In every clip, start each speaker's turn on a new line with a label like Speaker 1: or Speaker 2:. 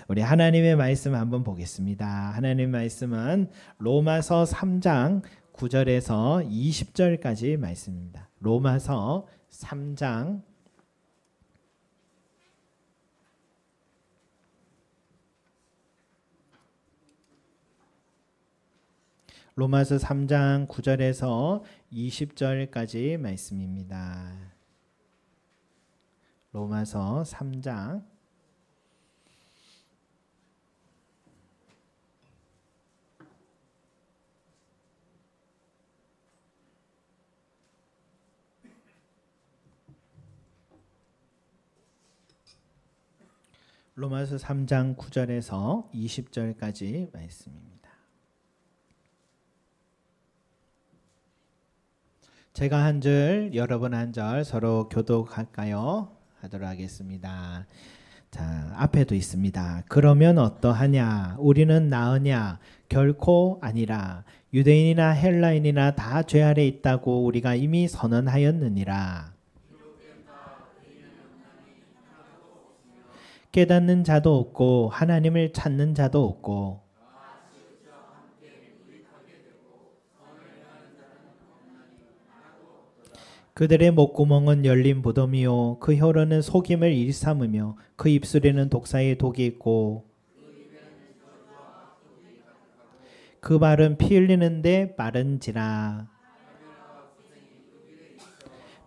Speaker 1: 우리 하나님의 말씀 한번 보겠습니다. 하나님의 말씀은 로마서 3장 9절에서 20절까지 말씀입니다. 로마서 3장 9절에서 20절까지 말씀입니다. 로마서 3장 9절에서 20절까지 말씀입니다. 제가 한 줄, 여러분 한 절 서로 교독할까요? 하도록 하겠습니다. 자, 앞에도 있습니다. 그러면 어떠하냐? 우리는 나으냐? 결코 아니라. 유대인이나 헬라인이나 다 죄 아래 있다고 우리가 이미 선언하였느니라. 깨닫는 자도 없고 하나님을 찾는 자도 없고 그들의 목구멍은 열린 무덤이요 그 혀로는 속임을 일삼으며 그 입술에는 독사의 독이 있고 그 발은 피 흘리는데 빠른지라.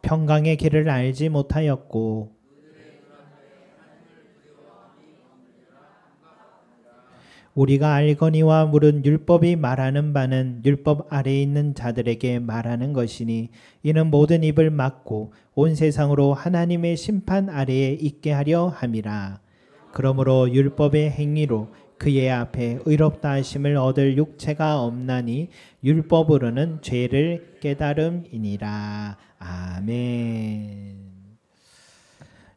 Speaker 1: 평강의 길을 알지 못하였고 우리가 알거니와 물은 율법이 말하는 바는 율법 아래에 있는 자들에게 말하는 것이니 이는 모든 입을 막고 온 세상으로 하나님의 심판 아래에 있게 하려 함이라. 그러므로 율법의 행위로 그의 앞에 의롭다 하심을 얻을 육체가 없나니 율법으로는 죄를 깨달음이니라. 아멘.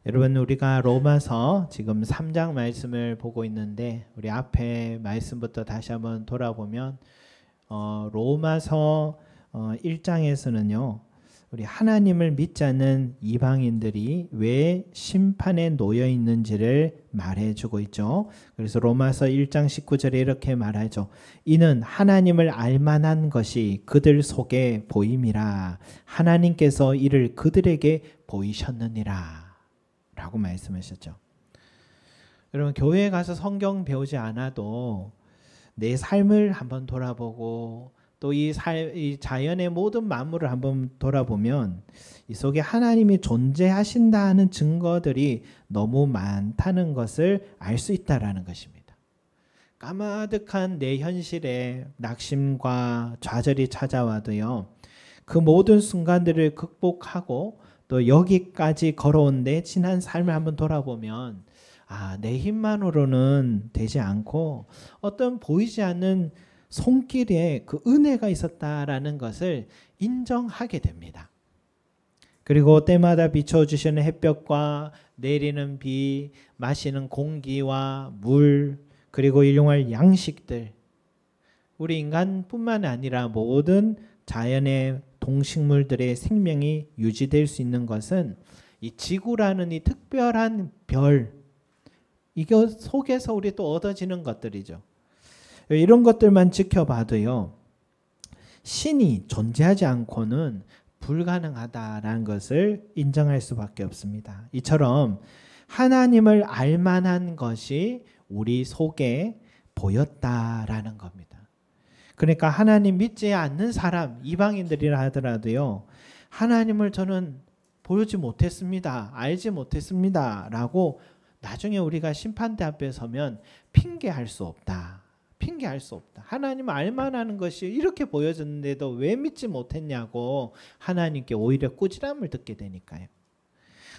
Speaker 1: 여러분, 우리가 로마서 지금 3장 말씀을 보고 있는데 우리 앞에 말씀부터 다시 한번 돌아보면 로마서 1장에서는요 우리 하나님을 믿지 않는 이방인들이 왜 심판에 놓여 있는지를 말해주고 있죠. 그래서 로마서 1장 19절에 이렇게 말하죠. 이는 하나님을 알만한 것이 그들 속에 보임이라. 하나님께서 이를 그들에게 보이셨느니라 라고 말씀하셨죠. 여러분, 교회에 가서 성경 배우지 않아도 내 삶을 한번 돌아보고 또 이 자연의 모든 만물을 한번 돌아보면 이 속에 하나님이 존재하신다는 증거들이 너무 많다는 것을 알 수 있다라는 것입니다. 까마득한 내 현실에 낙심과 좌절이 찾아와도요 그 모든 순간들을 극복하고 또 여기까지 걸어온 내 지난 삶을 한번 돌아보면 내 힘만으로는 되지 않고 어떤 보이지 않는 손길에 그 은혜가 있었다라는 것을 인정하게 됩니다. 그리고 때마다 비춰주시는 햇볕과 내리는 비, 마시는 공기와 물, 그리고 일용할 양식들, 우리 인간뿐만 아니라 모든 자연의 동식물들의 생명이 유지될 수 있는 것은 이 지구라는 이 특별한 별, 이거 속에서 우리 또 얻어지는 것들이죠. 이런 것들만 지켜봐도요 신이 존재하지 않고는 불가능하다라는 것을 인정할 수밖에 없습니다. 이처럼 하나님을 알만한 것이 우리 속에 보였다라는 겁니다. 그러니까 하나님 믿지 않는 사람, 이방인들이라 하더라도요 하나님을 저는 보지 못했습니다, 알지 못했습니다 라고 나중에 우리가 심판대 앞에 서면 핑계할 수 없다. 핑계할 수 없다. 하나님을 알만한 것이 이렇게 보여졌는데도 왜 믿지 못했냐고 하나님께 오히려 꾸지람을 듣게 되니까요.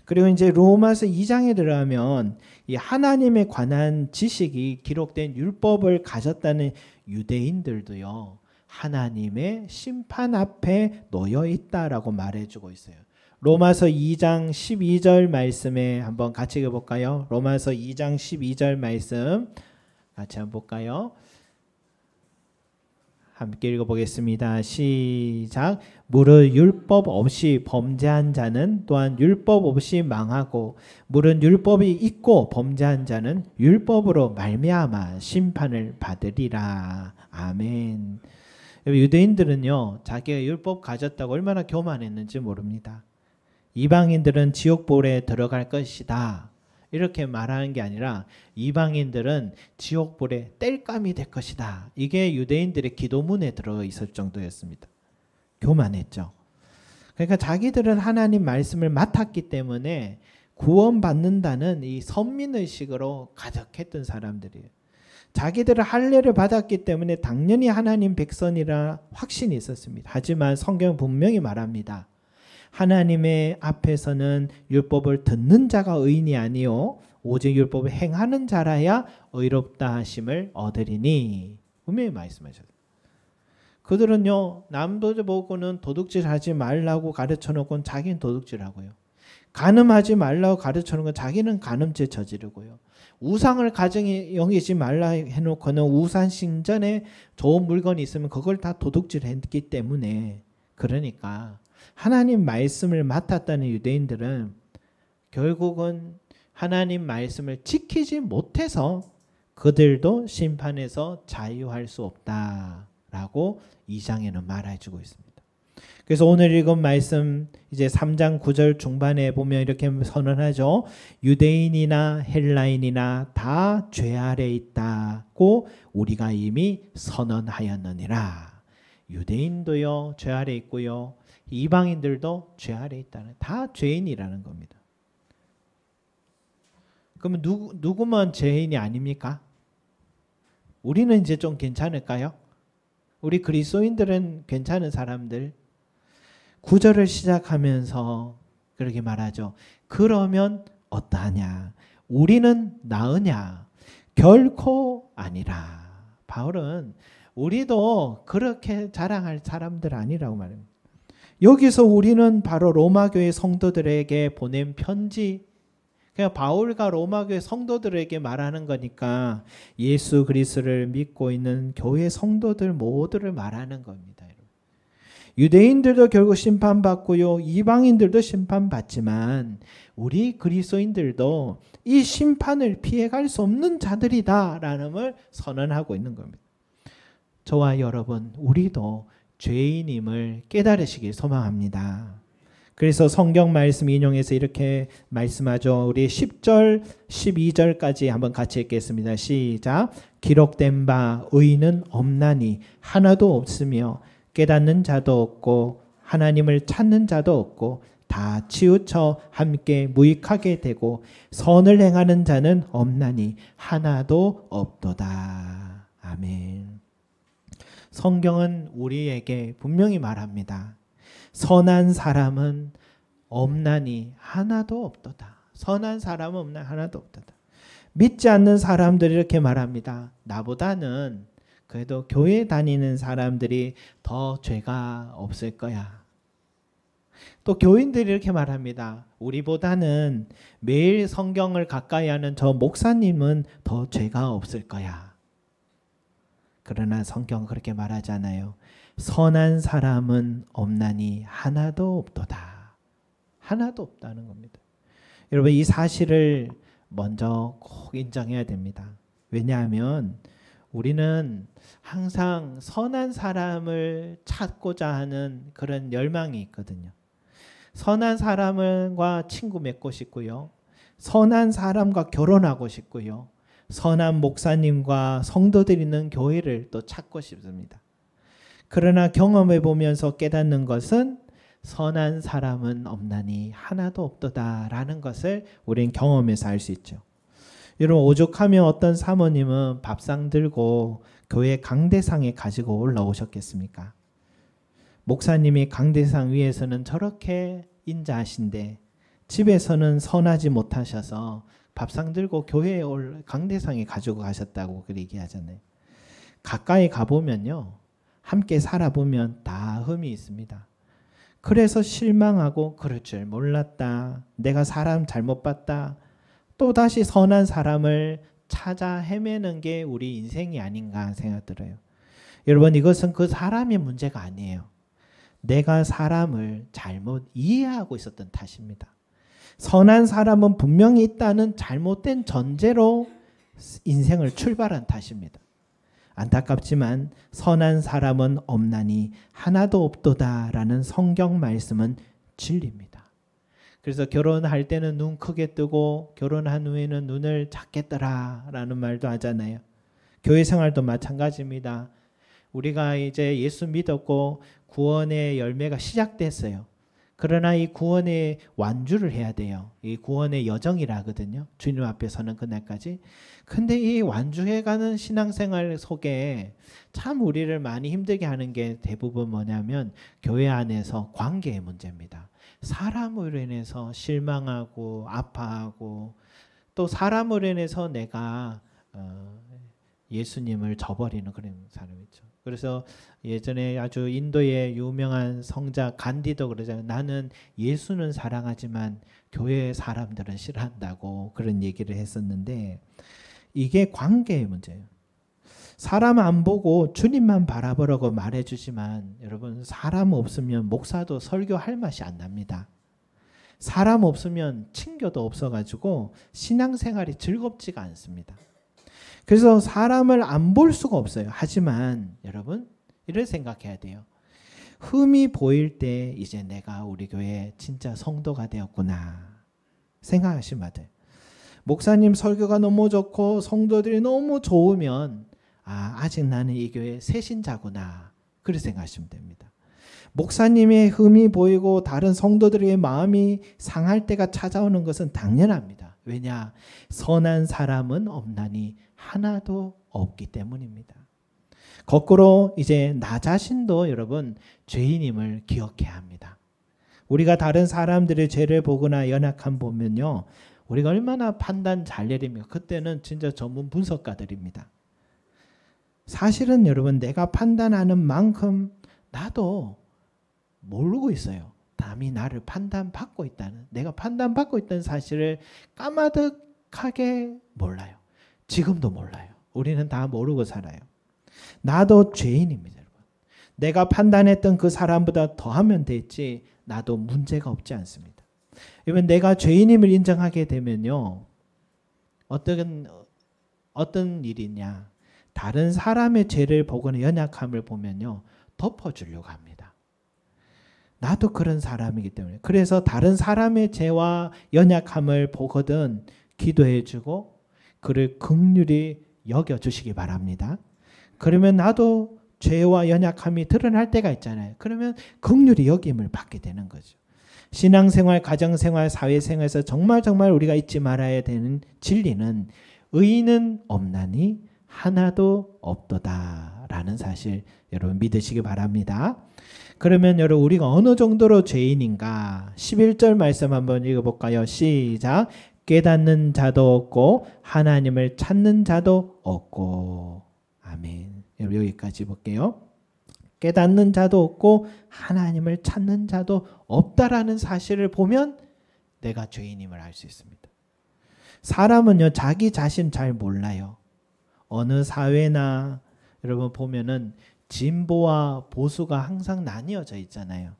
Speaker 1: 그리고 이제 로마서 2장에 들어가면 이 하나님에 관한 지식이 기록된 율법을 가졌다는 유대인들도요 하나님의 심판 앞에 놓여 있다라고 말해주고 있어요. 로마서 2장 12절 말씀에 한번 같이 읽어볼까요? 로마서 2장 12절 말씀 같이 한번 볼까요? 함께 읽어보겠습니다. 시작. 무릇 율법 없이 범죄한 자는 또한 율법 없이 망하고 무릇 율법이 있고 범죄한 자는 율법으로 말미암아 심판을 받으리라. 아멘. 유대인들은요, 자기가 율법 가졌다고 얼마나 교만했는지 모릅니다. 이방인들은 지옥불에 들어갈 것이다, 이렇게 말하는 게 아니라 이방인들은 지옥불에 땔감이 될 것이다, 이게 유대인들의 기도문에 들어있을 정도였습니다. 교만했죠. 그러니까 자기들은 하나님 말씀을 맡았기 때문에 구원받는다는 이 선민의식으로 가득했던 사람들이에요. 자기들은 할례를 받았기 때문에 당연히 하나님 백성이라 확신이 있었습니다. 하지만 성경은 분명히 말합니다. 하나님의 앞에서는 율법을 듣는 자가 의인이 아니요 오직 율법을 행하는 자라야 의롭다 하심을 얻으리니, 분명히 말씀하셨어요. 그들은요, 남도 보고는 도둑질하지 말라고 가르쳐놓고는 자기는 도둑질하고요, 간음하지 말라고 가르쳐놓은 자기는 간음죄 저지르고요, 우상을 가정에 여기지 말라 해놓고는 우상 신전에 좋은 물건이 있으면 그걸 다 도둑질했기 때문에, 그러니까 하나님 말씀을 맡았다는 유대인들은 결국은 하나님 말씀을 지키지 못해서 그들도 심판에서 자유할 수 없다라고 2장에는 말해주고 있습니다. 그래서 오늘 읽은 말씀 이제 3장 9절 중반에 보면 이렇게 선언하죠. 유대인이나 헬라인이나 다 죄 아래 있다고 우리가 이미 선언하였느니라. 유대인도요, 죄 아래 있고요, 이방인들도 죄 아래 있다는, 다 죄인이라는 겁니다. 그러면 누구만 죄인이 아닙니까? 우리는 이제 좀 괜찮을까요? 우리 그리스도인들은 괜찮은 사람들. 9절을 시작하면서 그렇게 말하죠. 그러면 어떠하냐? 우리는 나으냐? 결코 아니라. 바울은 우리도 그렇게 자랑할 사람들 아니라고 말합니다. 여기서 우리는 바로 로마교회 성도들에게 보낸 편지, 그냥 바울과 로마교회 성도들에게 말하는 거니까 예수 그리스도를 믿고 있는 교회 성도들 모두를 말하는 겁니다. 유대인들도 결국 심판받고요, 이방인들도 심판받지만 우리 그리스도인들도 이 심판을 피해갈 수 없는 자들이다라는 걸 선언하고 있는 겁니다. 저와 여러분, 우리도 죄인임을 깨달으시길 소망합니다. 그래서 성경 말씀 인용해서 이렇게 말씀하죠. 우리 10절, 12절까지 한번 같이 읽겠습니다. 시작. 기록된 바 의인은 없나니 하나도 없으며 깨닫는 자도 없고 하나님을 찾는 자도 없고 다 치우쳐 함께 무익하게 되고 선을 행하는 자는 없나니 하나도 없도다. 아멘. 성경은 우리에게 분명히 말합니다. 선한 사람은 없나니 하나도 없도다. 선한 사람은 없나 하나도 없도다. 믿지 않는 사람들이 이렇게 말합니다. 나보다는 그래도 교회 다니는 사람들이 더 죄가 없을 거야. 또 교인들이 이렇게 말합니다. 우리보다는 매일 성경을 가까이 하는 저 목사님은 더 죄가 없을 거야. 그러나 성경은 그렇게 말하잖아요. 선한 사람은 없나니 하나도 없도다. 하나도 없다는 겁니다. 여러분, 이 사실을 먼저 꼭 인정해야 됩니다. 왜냐하면 우리는 항상 선한 사람을 찾고자 하는 그런 열망이 있거든요. 선한 사람과 친구 맺고 싶고요, 선한 사람과 결혼하고 싶고요, 선한 목사님과 성도들 있는 교회를 또 찾고 싶습니다. 그러나 경험해 보면서 깨닫는 것은 선한 사람은 없나니 하나도 없도다라는 것을 우리는 경험해서 알 수 있죠. 여러분, 오죽하면 어떤 사모님은 밥상 들고 교회 강대상에 가지고 올라오셨겠습니까? 목사님이 강대상 위에서는 저렇게 인자하신데 집에서는 선하지 못하셔서 밥상 들고 교회에 올 강대상에 가지고 가셨다고 그렇게 얘기하잖아요. 가까이 가보면요, 함께 살아보면 다 흠이 있습니다. 그래서 실망하고 그럴 줄 몰랐다, 내가 사람 잘못 봤다, 또 다시 선한 사람을 찾아 헤매는 게 우리 인생이 아닌가 생각 들어요. 여러분, 이것은 그 사람의 문제가 아니에요. 내가 사람을 잘못 이해하고 있었던 탓입니다. 선한 사람은 분명히 있다는 잘못된 전제로 인생을 출발한 탓입니다. 안타깝지만 선한 사람은 없나니 하나도 없도다라는 성경 말씀은 진리입니다. 그래서 결혼할 때는 눈 크게 뜨고 결혼한 후에는 눈을 작게 뜨라라는 말도 하잖아요. 교회 생활도 마찬가지입니다. 우리가 이제 예수 믿었고 구원의 열매가 시작됐어요. 그러나 이 구원의 완주를 해야 돼요. 이 구원의 여정이라 하거든요. 주님 앞에 서는 그날까지. 근데 이 완주해가는 신앙생활 속에 참 우리를 많이 힘들게 하는 게 대부분 뭐냐면 교회 안에서 관계의 문제입니다. 사람으로 인해서 실망하고 아파하고 또 사람으로 인해서 내가 예수님을 저버리는 그런 사람이죠. 그래서 예전에 아주 인도의 유명한 성자 간디도 그러잖아요. 나는 예수는 사랑하지만 교회 사람들은 싫어한다고 그런 얘기를 했었는데 이게 관계의 문제예요. 사람 안 보고 주님만 바라보라고 말해주지만 여러분 사람 없으면 목사도 설교할 맛이 안 납니다. 사람 없으면 친교도 없어가지고 신앙생활이 즐겁지가 않습니다. 그래서 사람을 안 볼 수가 없어요. 하지만 여러분 이를 생각해야 돼요. 흠이 보일 때 이제 내가 우리 교회 진짜 성도가 되었구나 생각하시면 돼요. 목사님 설교가 너무 좋고 성도들이 너무 좋으면 아직 나는 이 교회 새신자구나 그렇게 생각하시면 됩니다. 목사님의 흠이 보이고 다른 성도들의 마음이 상할 때가 찾아오는 것은 당연합니다. 왜냐? 선한 사람은 없나니 하나도 없기 때문입니다. 거꾸로 이제 나 자신도 여러분 죄인임을 기억해야 합니다. 우리가 다른 사람들의 죄를 보거나 연약함 보면요. 우리가 얼마나 판단 잘 내립니까? 그때는 진짜 전문 분석가들입니다. 사실은 여러분 내가 판단하는 만큼 나도 모르고 있어요. 남이 나를 판단받고 있다는, 내가 판단받고 있다는 사실을 까마득하게 몰라요. 지금도 몰라요. 우리는 다 모르고 살아요. 나도 죄인입니다. 여러분. 내가 판단했던 그 사람보다 더하면 됐지 나도 문제가 없지 않습니다. 여러분 내가 죄인임을 인정하게 되면요. 어떤 일이냐. 다른 사람의 죄를 보거나 연약함을 보면요. 덮어주려고 합니다. 나도 그런 사람이기 때문에. 그래서 다른 사람의 죄와 연약함을 보거든 기도해주고 그를 긍휼히 여겨주시기 바랍니다. 그러면 나도 죄와 연약함이 드러날 때가 있잖아요. 그러면 긍휼히 여김을 받게 되는 거죠. 신앙생활, 가정생활, 사회생활에서 정말 우리가 잊지 말아야 되는 진리는 의인은 없나니 하나도 없도다라는 사실 여러분 믿으시기 바랍니다. 그러면 여러분 우리가 어느 정도로 죄인인가 11절 말씀 한번 읽어볼까요? 시작. 깨닫는 자도 없고 하나님을 찾는 자도 없고. 아멘. 여러분 여기까지 볼게요. 깨닫는 자도 없고 하나님을 찾는 자도 없다라는 사실을 보면 내가 죄인임을 알 수 있습니다. 사람은요 자기 자신 잘 몰라요. 어느 사회나 여러분 보면은 진보와 보수가 항상 나뉘어져 있잖아요.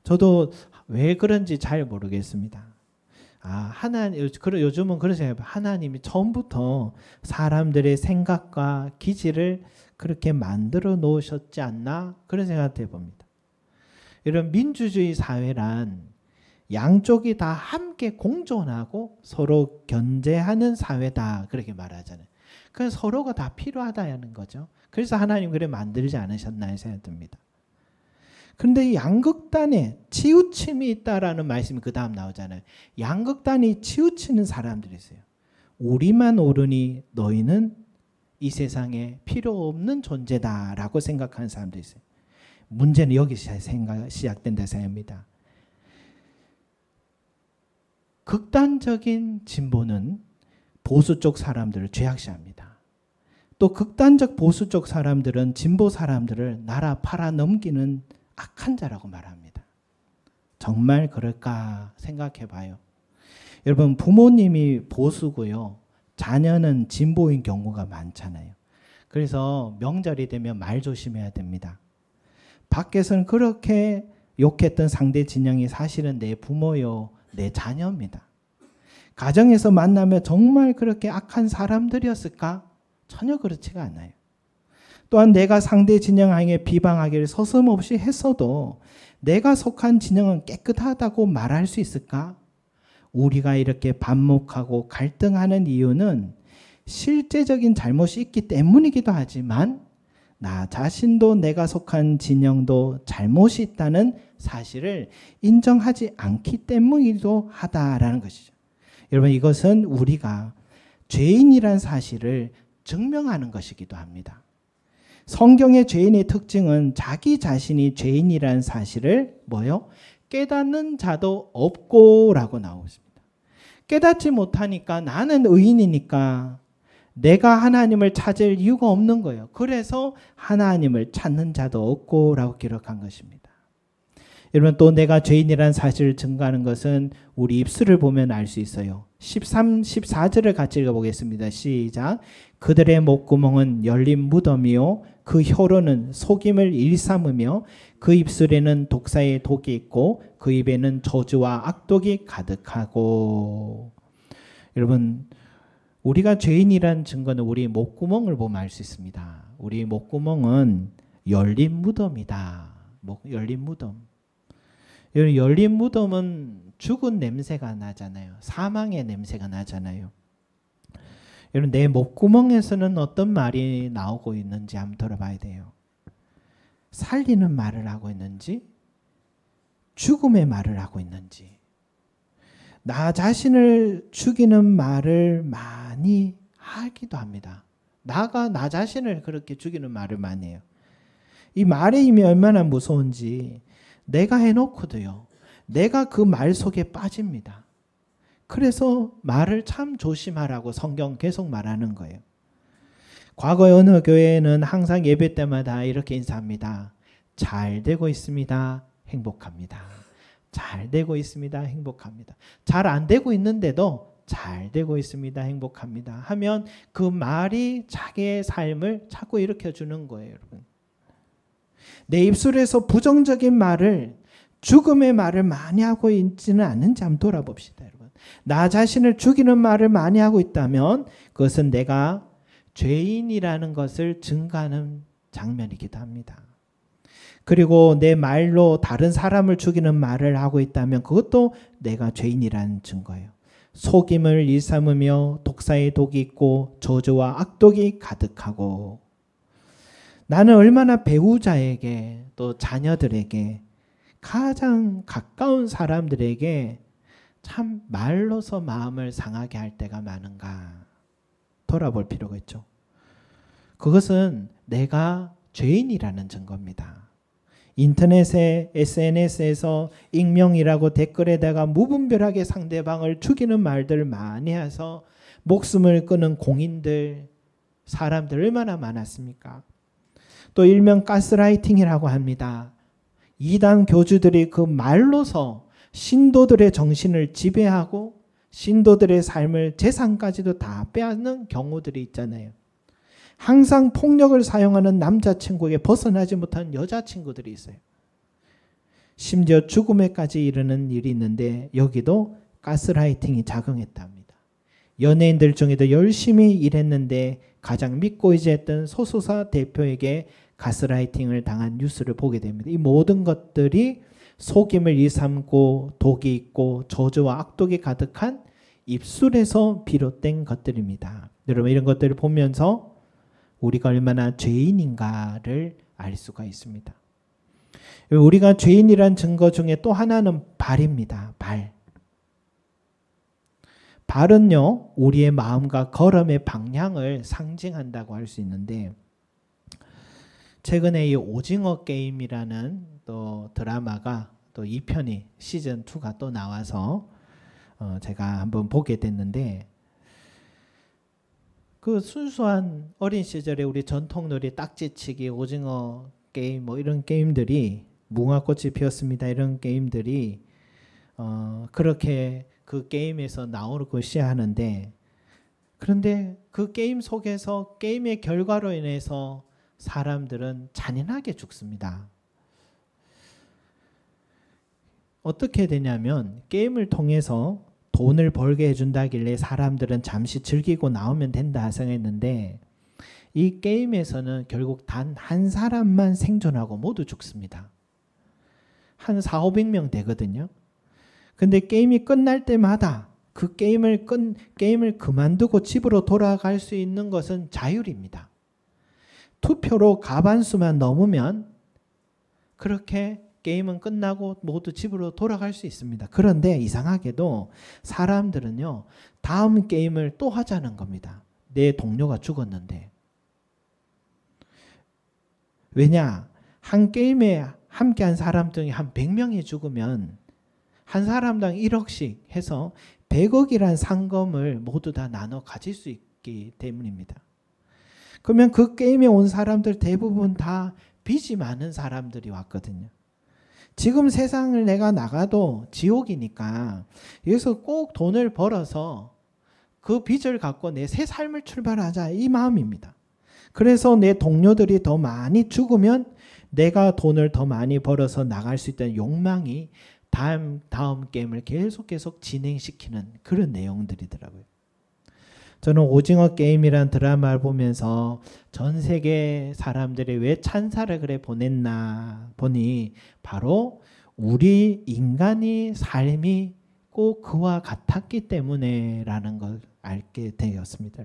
Speaker 1: 저도 왜 그런지 잘 모르겠습니다. 요즘은 그런 생각해요. 하나님이 처음부터 사람들의 생각과 기질을 그렇게 만들어 놓으셨지 않나? 그런 생각을 해봅니다. 이런 민주주의 사회란 양쪽이 다 함께 공존하고 서로 견제하는 사회다. 그렇게 말하잖아요. 그래서 서로가 다 필요하다는 거죠. 그래서 하나님 그래 만들지 않으셨나 생각됩니다. 그런데 이 양극단에 치우침이 있다라는 말씀이 그 다음 나오잖아요. 양극단이 치우치는 사람들이 있어요. 우리만 옳으니 너희는 이 세상에 필요 없는 존재다라고 생각하는 사람들이 있어요. 문제는 여기서 시작된다 생각합니다. 극단적인 진보는 보수 쪽 사람들을 죄악시합니다. 또 극단적 보수 쪽 사람들은 진보 사람들을 나라 팔아 넘기는 악한 자라고 말합니다. 정말 그럴까 생각해 봐요. 여러분 부모님이 보수고요. 자녀는 진보인 경우가 많잖아요. 그래서 명절이 되면 말 조심해야 됩니다. 밖에서는 그렇게 욕했던 상대 진영이 사실은 내 부모요, 내 자녀입니다. 가정에서 만나면 정말 그렇게 악한 사람들이었을까? 전혀 그렇지가 않아요. 또한 내가 상대 진영에게 비방하기를 서슴없이 했어도 내가 속한 진영은 깨끗하다고 말할 수 있을까? 우리가 이렇게 반목하고 갈등하는 이유는 실제적인 잘못이 있기 때문이기도 하지만 나 자신도 내가 속한 진영도 잘못이 있다는 사실을 인정하지 않기 때문이기도 하다라는 것이죠. 여러분, 이것은 우리가 죄인이란 사실을 증명하는 것이기도 합니다. 성경의 죄인의 특징은 자기 자신이 죄인이란 사실을 뭐요? 깨닫는 자도 없고 라고 나오고 있습니다. 깨닫지 못하니까 나는 의인이니까 내가 하나님을 찾을 이유가 없는 거예요. 그래서 하나님을 찾는 자도 없고 라고 기록한 것입니다. 여러분, 또 내가 죄인이라는 사실을 증거하는 것은 우리 입술을 보면 알 수 있어요. 13, 14절을 같이 읽어보겠습니다. 시작. 그들의 목구멍은 열린 무덤이요 그 혀로는 속임을 일삼으며 그 입술에는 독사의 독이 있고 그 입에는 저주와 악독이 가득하고. 여러분, 우리가 죄인이란 증거는 우리 목구멍을 보면 알 수 있습니다. 우리 목구멍은 열린 무덤이다. 열린 무덤. 열린 무덤은 죽은 냄새가 나잖아요. 사망의 냄새가 나잖아요. 여러분, 내 목구멍에서는 어떤 말이 나오고 있는지 한번 들어봐야 돼요. 살리는 말을 하고 있는지, 죽음의 말을 하고 있는지. 나 자신을 죽이는 말을 많이 하기도 합니다. 나가 나 자신을 그렇게 죽이는 말을 많이 해요. 이 말의 힘이 얼마나 무서운지 내가 해놓고도요, 내가 그 말 속에 빠집니다. 그래서 말을 참 조심하라고 성경 계속 말하는 거예요. 과거에 어느 교회는 항상 예배 때마다 이렇게 인사합니다. 잘 되고 있습니다. 행복합니다. 잘 되고 있습니다. 행복합니다. 잘 안 되고 있는데도 잘 되고 있습니다. 행복합니다. 하면 그 말이 자기의 삶을 자꾸 일으켜주는 거예요, 여러분. 내 입술에서 부정적인 말을, 죽음의 말을 많이 하고 있지는 않는지 한번 돌아봅시다, 여러분. 나 자신을 죽이는 말을 많이 하고 있다면 그것은 내가 죄인이라는 것을 증가하는 장면이기도 합니다. 그리고 내 말로 다른 사람을 죽이는 말을 하고 있다면 그것도 내가 죄인이라는 증거예요. 속임을 일삼으며 독사의 독이 있고 저주와 악독이 가득하고. 나는 얼마나 배우자에게 또 자녀들에게 가장 가까운 사람들에게 참 말로서 마음을 상하게 할 때가 많은가 돌아볼 필요가 있죠. 그것은 내가 죄인이라는 증거입니다. 인터넷에 SNS에서 익명이라고 댓글에다가 무분별하게 상대방을 죽이는 말들을 많이 해서 목숨을 끊은 공인들, 사람들 얼마나 많았습니까? 또 일명 가스라이팅이라고 합니다. 이단 교주들이 그 말로서 신도들의 정신을 지배하고 신도들의 삶을, 재산까지도 다 빼앗는 경우들이 있잖아요. 항상 폭력을 사용하는 남자친구에게 벗어나지 못한 여자친구들이 있어요. 심지어 죽음에까지 이르는 일이 있는데 여기도 가스라이팅이 작용했답니다. 연예인들 중에도 열심히 일했는데 가장 믿고 의지했던 소속사 대표에게 가스라이팅을 당한 뉴스를 보게 됩니다. 이 모든 것들이 속임을 일삼고 독이 있고 저주와 악독이 가득한 입술에서 비롯된 것들입니다. 여러분, 이런 것들을 보면서 우리가 얼마나 죄인인가를 알 수가 있습니다. 우리가 죄인이란 증거 중에 또 하나는 발입니다. 발. 발은요, 우리의 마음과 걸음의 방향을 상징한다고 할 수 있는데, 최근에 이 오징어 게임이라는 또 드라마가 또 2편이 시즌 2가 또 나와서 제가 한번 보게 됐는데, 그 순수한 어린 시절에 우리 전통놀이, 딱지치기, 오징어 게임 뭐 이런 게임들이, 무궁화꽃이 피었습니다 이런 게임들이 그렇게 그 게임에서 나오고 시작하는데, 그런데 그 게임 속에서 게임의 결과로 인해서 사람들은 잔인하게 죽습니다. 어떻게 되냐면 게임을 통해서 돈을 벌게 해준다길래 사람들은 잠시 즐기고 나오면 된다 생각했는데 이 게임에서는 결국 단 한 사람만 생존하고 모두 죽습니다. 한 400~500명 되거든요. 근데 게임이 끝날 때마다 그 게임을 그만두고 집으로 돌아갈 수 있는 것은 자율입니다. 투표로 과반수만 넘으면 그렇게 게임은 끝나고 모두 집으로 돌아갈 수 있습니다. 그런데 이상하게도 사람들은요, 다음 게임을 또 하자는 겁니다. 내 동료가 죽었는데. 왜냐? 한 게임에 함께한 사람 중에 한 100명이 죽으면 한 사람당 1억씩 해서 100억이란 상금을 모두 다 나눠 가질 수 있기 때문입니다. 그러면 그 게임에 온 사람들 대부분 다 빚이 많은 사람들이 왔거든요. 지금 세상을 내가 나가도 지옥이니까 여기서 꼭 돈을 벌어서 그 빚을 갖고 내 새 삶을 출발하자, 이 마음입니다. 그래서 내 동료들이 더 많이 죽으면 내가 돈을 더 많이 벌어서 나갈 수 있다는 욕망이 다음 게임을 계속 진행시키는 그런 내용들이더라고요. 저는 오징어 게임이란 드라마를 보면서 전 세계 사람들이 왜 찬사를 그래 보냈나 보니 바로 우리 인간의 삶이 꼭 그와 같았기 때문에 라는 걸 알게 되었습니다.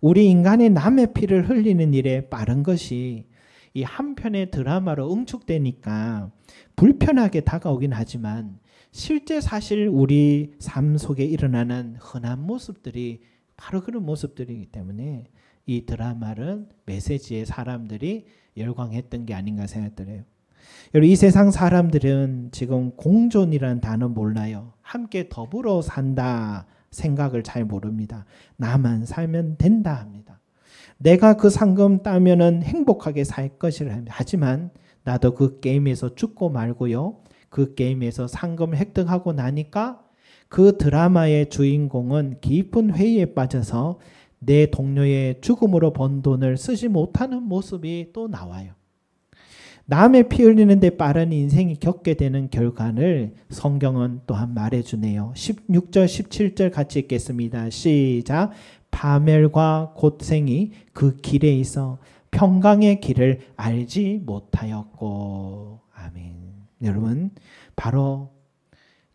Speaker 1: 우리 인간이 남의 피를 흘리는 일에 빠른 것이 이 한편의 드라마로 응축되니까 불편하게 다가오긴 하지만 실제 사실 우리 삶 속에 일어나는 흔한 모습들이 바로 그런 모습들이기 때문에 이 드라마는 메시지에 사람들이 열광했던 게 아닌가 생각돼요. 여러분, 이 세상 사람들은 지금 공존이라는 단어 몰라요. 함께 더불어 산다 생각을 잘 모릅니다. 나만 살면 된다 합니다. 내가 그 상금 따면은 행복하게 살 것이라 합니다. 하지만 나도 그 게임에서 죽고 말고요. 그 게임에서 상금을 획득하고 나니까 그 드라마의 주인공은 깊은 회의에 빠져서 내 동료의 죽음으로 번 돈을 쓰지 못하는 모습이 또 나와요. 남의 피 흘리는데 빠른 인생이 겪게 되는 결과를 성경은 또한 말해주네요. 16절 17절 같이 읽겠습니다. 시작. 파멸과 고생이 그 길에 있어 평강의 길을 알지 못하였고. 아멘. 여러분, 바로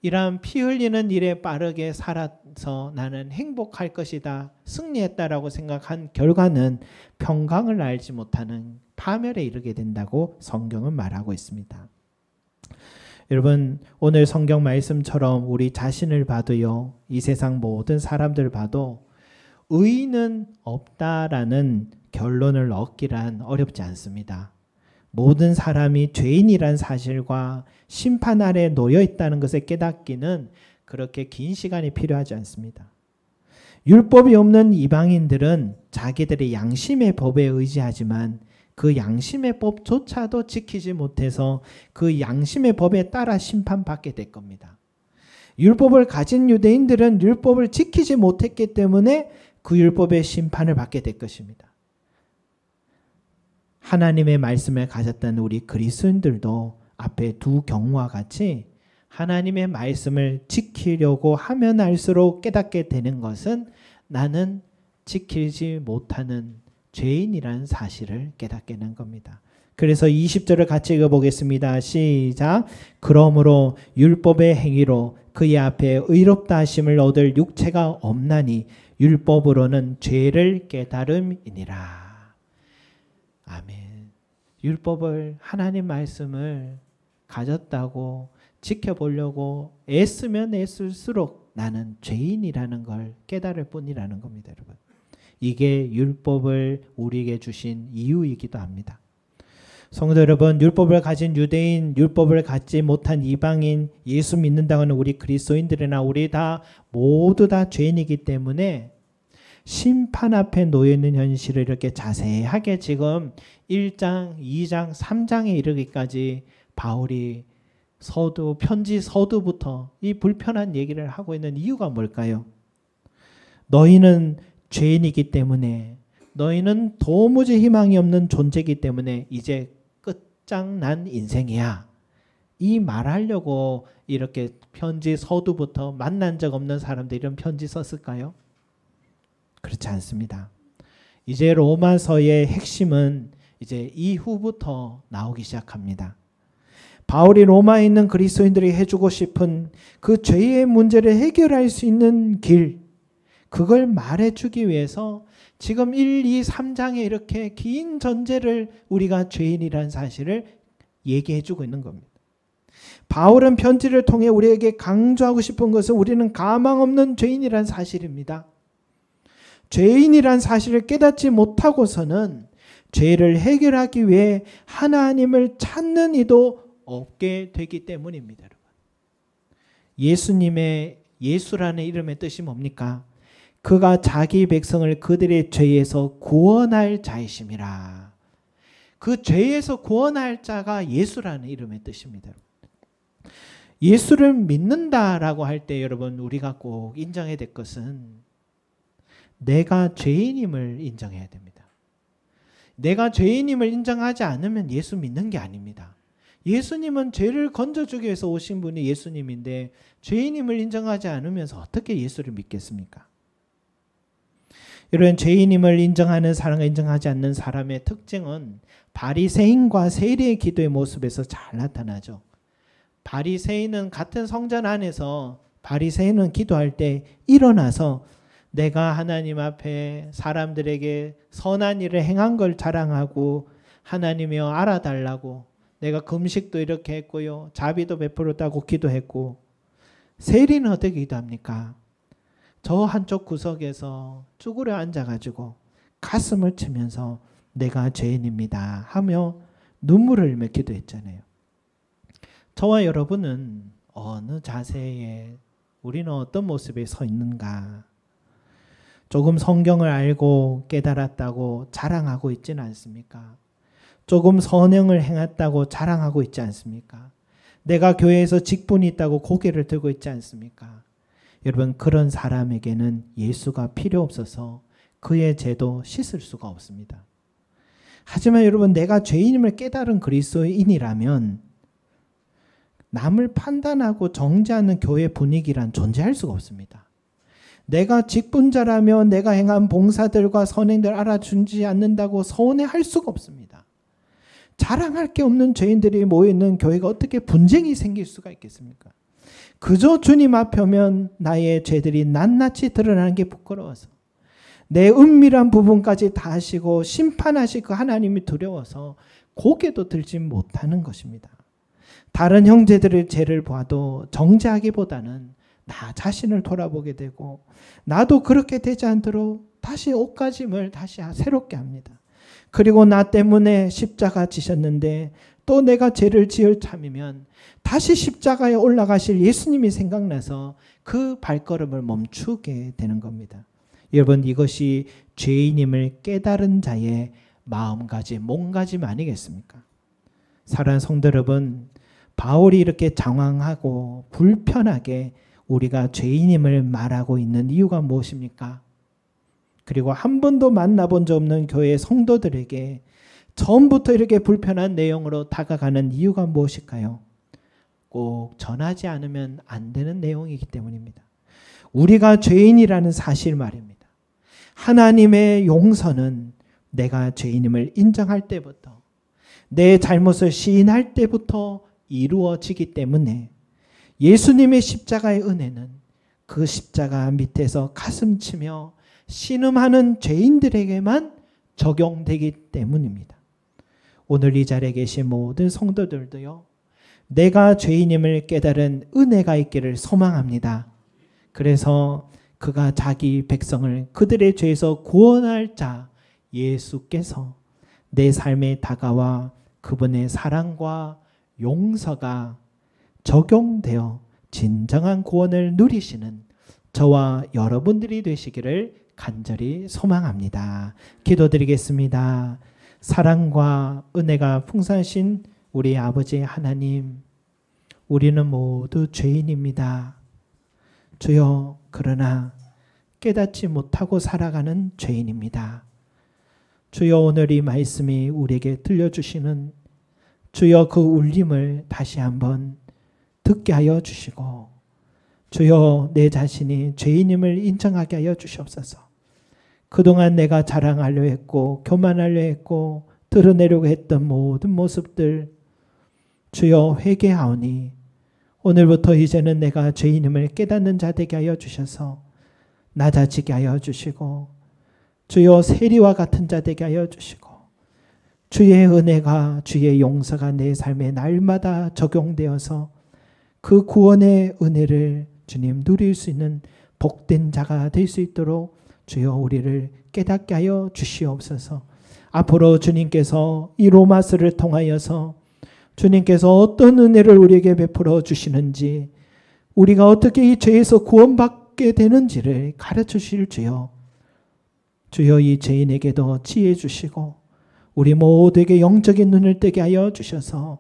Speaker 1: 이러한 피 흘리는 일에 빠르게 살아서 나는 행복할 것이다, 승리했다라고 생각한 결과는 평강을 알지 못하는 파멸에 이르게 된다고 성경은 말하고 있습니다. 여러분, 오늘 성경 말씀처럼 우리 자신을 봐도요, 이 세상 모든 사람들 봐도 의인은 없다라는 결론을 얻기란 어렵지 않습니다. 모든 사람이 죄인이란 사실과 심판 아래 놓여 있다는 것을 깨닫기는 그렇게 긴 시간이 필요하지 않습니다. 율법이 없는 이방인들은 자기들의 양심의 법에 의지하지만 그 양심의 법조차도 지키지 못해서 그 양심의 법에 따라 심판받게 될 겁니다. 율법을 가진 유대인들은 율법을 지키지 못했기 때문에 그 율법의 심판을 받게 될 것입니다. 하나님의 말씀을 가졌던 우리 그리스도인들도 앞에 두 경우와 같이 하나님의 말씀을 지키려고 하면 할수록 깨닫게 되는 것은 나는 지키지 못하는 죄인이라는 사실을 깨닫게 되는 겁니다. 그래서 20절을 같이 읽어보겠습니다. 시작. 그러므로 율법의 행위로 그의 앞에 의롭다 하심을 얻을 육체가 없나니 율법으로는 죄를 깨달음이니라. 아멘. 율법을, 하나님 말씀을 가졌다고 지켜보려고 애쓰면 애쓸수록 나는 죄인이라는 걸 깨달을 뿐이라는 겁니다, 여러분. 이게 율법을 우리에게 주신 이유이기도 합니다. 성도 여러분, 율법을 가진 유대인, 율법을 갖지 못한 이방인, 예수 믿는다고 하는 우리 그리스도인들이나 우리 다 모두 다 죄인이기 때문에 심판 앞에 놓여있는 현실을 이렇게 자세하게 지금 1장, 2장, 3장에 이르기까지 바울이 편지 서두부터 이 불편한 얘기를 하고 있는 이유가 뭘까요? 너희는 죄인이기 때문에 너희는 도무지 희망이 없는 존재이기 때문에 이제 끝장난 인생이야. 이 말하려고 이렇게 편지 서두부터 만난 적 없는 사람들이 이런 편지 썼을까요? 그렇지 않습니다. 이제 로마서의 핵심은 이제 이후부터 나오기 시작합니다. 바울이 로마에 있는 그리스도인들이 해주고 싶은 그 죄의 문제를 해결할 수 있는 길, 그걸 말해주기 위해서 지금 1, 2, 3장에 이렇게 긴 전제를 우리가 죄인이라는 사실을 얘기해주고 있는 겁니다. 바울은 편지를 통해 우리에게 강조하고 싶은 것은 우리는 가망 없는 죄인이라는 사실입니다. 죄인이란 사실을 깨닫지 못하고서는 죄를 해결하기 위해 하나님을 찾는 이도 없게 되기 때문입니다. 여러분. 예수님의 예수라는 이름의 뜻이 뭡니까? 그가 자기 백성을 그들의 죄에서 구원할 자이심이라. 그 죄에서 구원할 자가 예수라는 이름의 뜻입니다. 예수를 믿는다라고 할 때 여러분 우리가 꼭 인정해야 될 것은 내가 죄인임을 인정해야 됩니다. 내가 죄인임을 인정하지 않으면 예수 믿는 게 아닙니다. 예수님은 죄를 건져주기 위해서 오신 분이 예수님인데 죄인임을 인정하지 않으면서 어떻게 예수를 믿겠습니까? 이런 죄인임을 인정하는 사람과 인정하지 않는 사람의 특징은 바리새인과 세리의 기도의 모습에서 잘 나타나죠. 바리새인은 같은 성전 안에서 바리새인은 기도할 때 일어나서 내가 하나님 앞에 사람들에게 선한 일을 행한 걸 자랑하고 하나님이여 알아달라고 내가 금식도 이렇게 했고요. 자비도 베풀었다고 기도했고 세리는 어떻게 기도합니까? 저 한쪽 구석에서 쭈그려 앉아가지고 가슴을 치면서 내가 죄인입니다 하며 눈물을 흘리며 기도했잖아요. 저와 여러분은 어느 자세에 우리는 어떤 모습에 서 있는가? 조금 성경을 알고 깨달았다고 자랑하고 있지는 않습니까? 조금 선행을 행했다고 자랑하고 있지 않습니까? 내가 교회에서 직분이 있다고 고개를 들고 있지 않습니까? 여러분 그런 사람에게는 예수가 필요 없어서 그의 죄도 씻을 수가 없습니다. 하지만 여러분 내가 죄인임을 깨달은 그리스도인이라면 남을 판단하고 정죄하는 교회 분위기란 존재할 수가 없습니다. 내가 직분자라며 내가 행한 봉사들과 선행들 알아주지 않는다고 서운해할 수가 없습니다. 자랑할 게 없는 죄인들이 모여있는 교회가 어떻게 분쟁이 생길 수가 있겠습니까? 그저 주님 앞에 오면 나의 죄들이 낱낱이 드러나는 게 부끄러워서 내 은밀한 부분까지 다 하시고 심판하실 그 하나님이 두려워서 고개도 들지 못하는 것입니다. 다른 형제들의 죄를 봐도 정죄하기보다는 나 자신을 돌아보게 되고 나도 그렇게 되지 않도록 다시 옷가짐을 다시 새롭게 합니다. 그리고 나 때문에 십자가 지셨는데 또 내가 죄를 지을 참이면 다시 십자가에 올라가실 예수님이 생각나서 그 발걸음을 멈추게 되는 겁니다. 여러분 이것이 죄인임을 깨달은 자의 마음가짐, 몸가짐 아니겠습니까? 사랑하는 성도 여러분, 바울이 이렇게 장황하고 불편하게 우리가 죄인임을 말하고 있는 이유가 무엇입니까? 그리고 한 번도 만나본 적 없는 교회 성도들에게 처음부터 이렇게 불편한 내용으로 다가가는 이유가 무엇일까요? 꼭 전하지 않으면 안 되는 내용이기 때문입니다. 우리가 죄인이라는 사실 말입니다. 하나님의 용서는 내가 죄인임을 인정할 때부터 내 잘못을 시인할 때부터 이루어지기 때문에 예수님의 십자가의 은혜는 그 십자가 밑에서 가슴치며 신음하는 죄인들에게만 적용되기 때문입니다. 오늘 이 자리에 계신 모든 성도들도요. 내가 죄인임을 깨달은 은혜가 있기를 소망합니다. 그래서 그가 자기 백성을 그들의 죄에서 구원할 자 예수께서 내 삶에 다가와 그분의 사랑과 용서가 적용되어 진정한 구원을 누리시는 저와 여러분들이 되시기를 간절히 소망합니다. 기도드리겠습니다. 사랑과 은혜가 풍성하신 우리 아버지 하나님, 우리는 모두 죄인입니다. 주여, 그러나 깨닫지 못하고 살아가는 죄인입니다. 주여, 오늘 이 말씀이 우리에게 들려주시는 주여 그 울림을 다시 한번 듣게 하여 주시고, 주여 내 자신이 죄인임을 인정하게 하여 주시옵소서. 그동안 내가 자랑하려 했고 교만하려 했고 드러내려고 했던 모든 모습들 주여 회개하오니 오늘부터 이제는 내가 죄인임을 깨닫는 자 되게 하여 주셔서 낮아지게 하여 주시고, 주여 세리와 같은 자 되게 하여 주시고, 주의 은혜가 주의 용서가 내 삶에 날마다 적용되어서 그 구원의 은혜를 주님 누릴 수 있는 복된 자가 될 수 있도록 주여 우리를 깨닫게 하여 주시옵소서. 앞으로 주님께서 이 로마서를 통하여서 주님께서 어떤 은혜를 우리에게 베풀어 주시는지, 우리가 어떻게 이 죄에서 구원받게 되는지를 가르쳐 주실 주여, 주여 이 죄인에게도 지혜 주시고 우리 모두에게 영적인 눈을 뜨게 하여 주셔서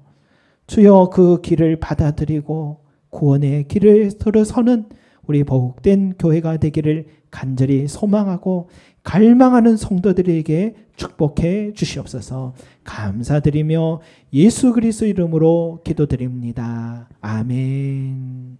Speaker 1: 주여 그 길을 받아들이고 구원의 길을 들어서는 우리 복된 교회가 되기를 간절히 소망하고 갈망하는 성도들에게 축복해 주시옵소서. 감사드리며 예수 그리스도 이름으로 기도드립니다. 아멘.